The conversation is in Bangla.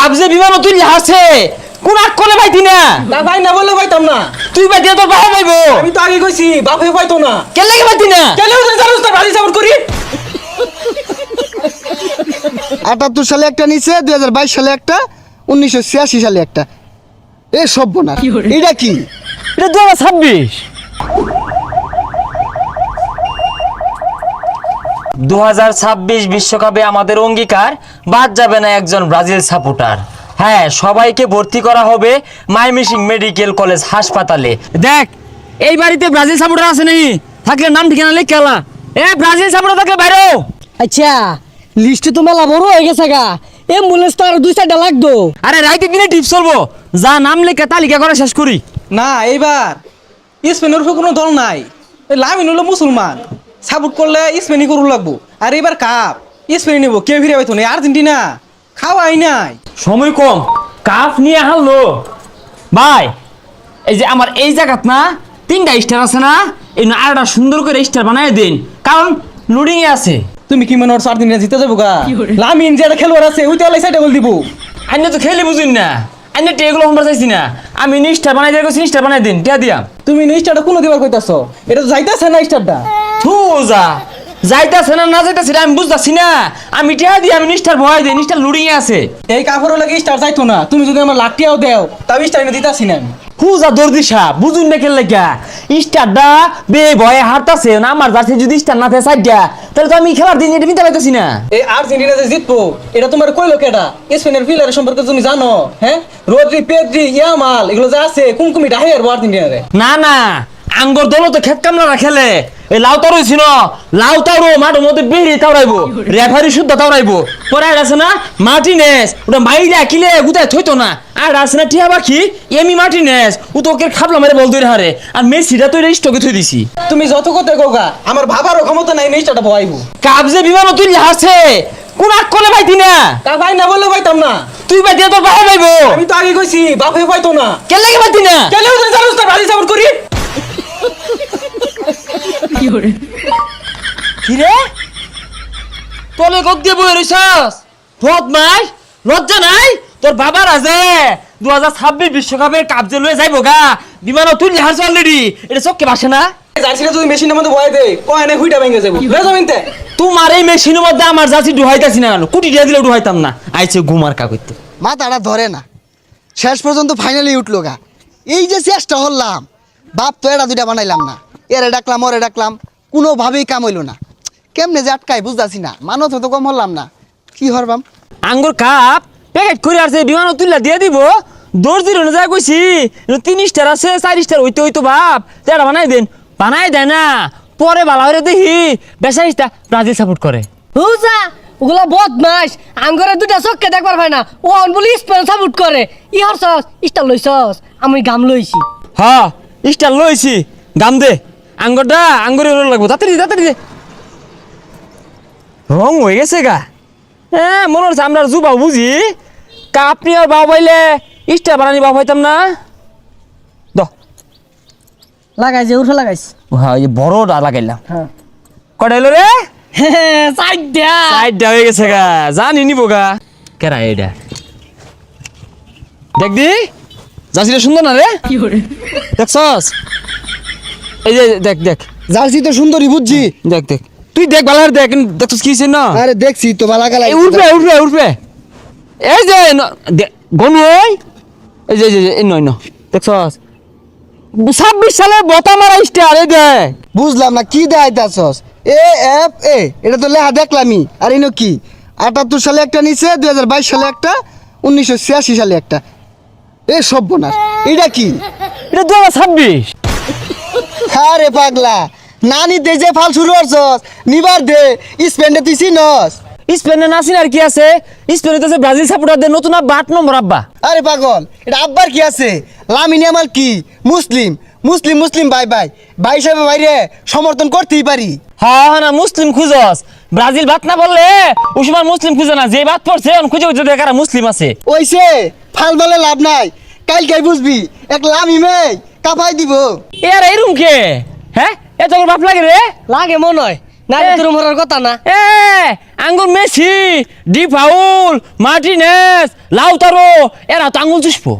কাবজে বিমান তুই হাসে কোন আক করে পাইতি না না ভাই না বললে পাইতাম না। তুই পাইতি তোর বাবা পাইবো। আমি তো আগে কইছি বাপে পাইতো না। কেন লাগে পাইতি না? কেন জানোস তো ব্রাজিল সাপোর্ট করি। ৭৮ সালে একটা নিচে, ২০২২ সালে একটা, ১৯৮৬ সালে একটা। এ সর্বনাশ, এটা কি? এটা ২০২৬। 2026 বিশ্বকাপে আমাদের অঙ্গীকার, বাদ যাবে না একজন ব্রাজিল সাপোর্টার। হ্যাঁ, সবাইকে ভর্তি করা হবে ময়মনসিংহ মেডিকেল কলেজ হাসপাতালে। দেখ, এই বাড়িতে ব্রাজিল সাপোর্টার আছে নাকি? থাকলে নাম ঠিকানা লিখ খেলা। ব্রাজিল সাপোর্টার থাকলে বাইরে। আচ্ছা, লিস্টে তো মেলা বড় হয়ে গেছে গা। অ্যাম্বুলেন্স তো আর ২-৪টা লাগতো। আরে রাইতে দিনে টিপস চলবো, যা নাম লেখা তালিকা করে শেষ করি। না এইবার স্পেনের কোনো দল নাই। লামিন হলো মুসলমান, সাপোর্ট করলে স্পেনই করু লাগবো। আর এবার কাপ স্পেন নিব, কে ফিরে পাইতো না। আর্জেন্টিনা খাওয়াই নাই। সময় কম, কাপ নিয়ে হারলো ভাই। এই যে আমার এই জায়গাত না 3টা স্টার আছে না, এই না আরটা সুন্দর করে স্টার বানায় দিন, কারণ লোডিং এ আছে। তুমি কি মনে করছো আর্জেন্টিনা জিতে যাবো গা? লামিন যে একটা খেলোয়াড় আছে ওইটা হলে সাইডে গোল দিব। আন্য তো খেলে বুঝুন না, আন্য টেগুলো হোমবার চাইছি না। আমি স্টার বানাই দিয়ে গেছি, স্টার বানাই দিন, টিয়া দিয়া। তুমি স্টারটা কোনো দিবার কইতাছো? এটা তো যাইতাছে না স্টারটা। থুজা যাইতাছে না না যাইতাছে আমি বুঝতাছি না। আমি টিয়া দিয়ে আমি স্টার ভয় দিই, স্টার লোডিং এ আছে। এই কাপড়ও লাগে স্টার যাইতো না। তুমি যদি আমার লাঠিয়াও দেও তাও স্টার এনে দিতাছি না আমি। হুজা দর্দিশা বুঝুন না কেন লাগা স্টারটা বে ভয়ে হারতাছে না। আমার জার্সি যদি স্টার না থাকে সাইডটা, তাহলে তো আমি খেলার দিন এটা নিতে পারতেছি না। এই আর্জেন্টিনা যে জিতবো এটা তোমার কইলো কেডা? স্পেনের প্লেয়ারের সম্পর্কে তুমি জানো? হ্যাঁ, রোদ্রি, পেদ্রি, ইয়ামাল এগুলো যা আছে কুমকুমিটা হাইয়ারবো আর্জেন্টিনারে। না না, আঙ্গর দল তো খেত কামলা খেলে। এই লাউতারো ছিল, লাউতারো মাঠের মধ্যে বেরি তাওরাইবো, রেফারি শুদ্ধ তাওরাইবো। পরে আর আছে না মার্টিনেস, ওটা মাইরা কিলে গুতায় থইতো না। আর আছে না টিয়া বাকি এমি মার্টিনেস, ও তো ওকে খাবলা মেরে বল ধরে হারে। আর মেসিটা তো স্টকে থই দিছি। তুমি যত কথা কোগা আমার ভাবারও ক্ষমতা নাই স্টারটা ভয়াইবো। কাবজে বিমান তুই হাসে কোন আক করে পাইতি না। তা ভাই না বললে পাইতাম না। তুই পাইতি তোর বাবা পাইবো। আমি তো আগে কইছি বাপে পাইতো না। কেন লাগে পাইতি না? কেন জানোস তো ব্রাজিল সাপোর্ট করি। কিরে তোলে গদ দিয়ে বই রইছস? বদমাইশ, লজ্জা নাই তোর? বাবার আছে 2026 বিশ্বকাপের কাপ যে লয়ে যাইবো গা, বিমানও তুই হারছ অলরেডি। এটা চোখকে বাসে না? জার্সিটা যদি মেশিনের মধ্যে বয় দেয় কয় না হুইটা ভেঙে যাবো। রেজমিনতে তোমার এই মেশিনের মধ্যে আমার জার্সি ডুহাইতাছি না, কুটি দিয়ে দিলে ডুহাইতাম না। আইছে ঘুমার কা করতে। মাথাটা ধরে না, শেষ পর্যন্ত ফাইনালি উঠলো গা। এই যে চেষ্টা হলাম, বাপ তো এরা 2টা বানাইলাম না, এরে ডাকলাম ওরে ডাকলাম, কোনোভাবেই কাম হইলো না। কেমনে যে আটকাই বুঝতেছি না। মানুষ তো কম হলাম না, কি হরবাম? আঙ্গুর কাপ প্যাকেট করে আসছে, বিমানও তুললা দিয়ে দিব। দর্জির যা কইছি 3 স্টার আছে, 4 স্টার হইতে হইতো বাপ। তেরা বানাই দেন, বানাই দেয় না। পরে ভালো হয়ে দেখি বেসাইস্তা ব্রাজিল সাপোর্ট করে। হুজা, ওগুলা বদমাস। আঙ্গরে 2টা চোখকে দেখবার হয় না। ও অন বলি স্পেন সাপোর্ট করে। ই হরছস, স্টার লইছস, আমি গাম লইছি। হ্যাঁ স্টার লইছি, গাম দে। আঙ্গুরটা আঙ্গুরে লাগবো, তাড়াতাড়ি তাড়াতাড়ি দে। রং হয়ে গেছে গা। হ্যাঁ মনে হচ্ছে আমরা জুবাও বুঝি। কাপ নিয়ে আর বাবা পাইলে স্টার বানানি বাবা পাইতাম না। দ লাগাইছে, উঠে লাগাইছে। হ্যাঁ এই বড়টা লাগাইলাম। হ্যাঁ, কটা এলো রে? চাইডা। সাইডটা হয়ে গেছে গা, জানি নিবো গা। কেরা এইটা দেখ দি, জার্সিটা সুন্দর না রে? দেখছস? এই যে দেখ দেখ জার্সি তো সুন্দরই বুঝছি। দেখ দেখ তুই দেখ ভালো করে দেখ, দেখছস কি হইছে না? আরে দেখছি তো ভালো গেল। এই উঠবে উঠবে উঠবে। এই যে গনু এই যে এই নয় ন দেখছস 26 সালে বতা মারা স্টার। এই দেখ বুঝলাম না কি দেখাইতাছস? এ এফ এ এটা তো লেখা দেখলামই। আর ইনো কি ৭৮ সালে একটা নিচে, ২০২২ সালে একটা, ১৯৮৬ সালে একটা। এ সর্বনাশ, এটা কি? এটা 2026। আরে পাগলা, না নিতে যে ফাল শুরু করছস, নিবার দে। স্পেন্ডে তুই চিনস? স্পেনে নাসিন আর কি আছে? স্পেনে তো ব্রাজিল সাপোর্টারদের নতুন আব্বা 8 নম্বর আব্বা। আরে পাগল, এটা আব্বার কি আছে? লামিন ইয়ামাল কি মুসলিম? মুসলিম মুসলিম ভাই ভাই ভাই হিসাবে বাইরে সমর্থন করতেই পারি। হ্যাঁ না মুসলিম খুঁজস, ব্রাজিল বাত না বললে ওসময় মুসলিম খুঁজে না। যে বাত পড়ছে খুঁজে খুঁজে দেখার মুসলিম আছে। ওইসে ফাল বলে লাভ নাই, কালকে বুঝবি এক লামি মে কাপাই দিব। এ আর এরম কে? হ্যাঁ এত বাপ লাগে রে? লাগে মনে হয়। না তোর মরার কথা না এ আঙ্গুর Messi D foul Martinez Lautaro এরা তো আঙ্গুল চুষবো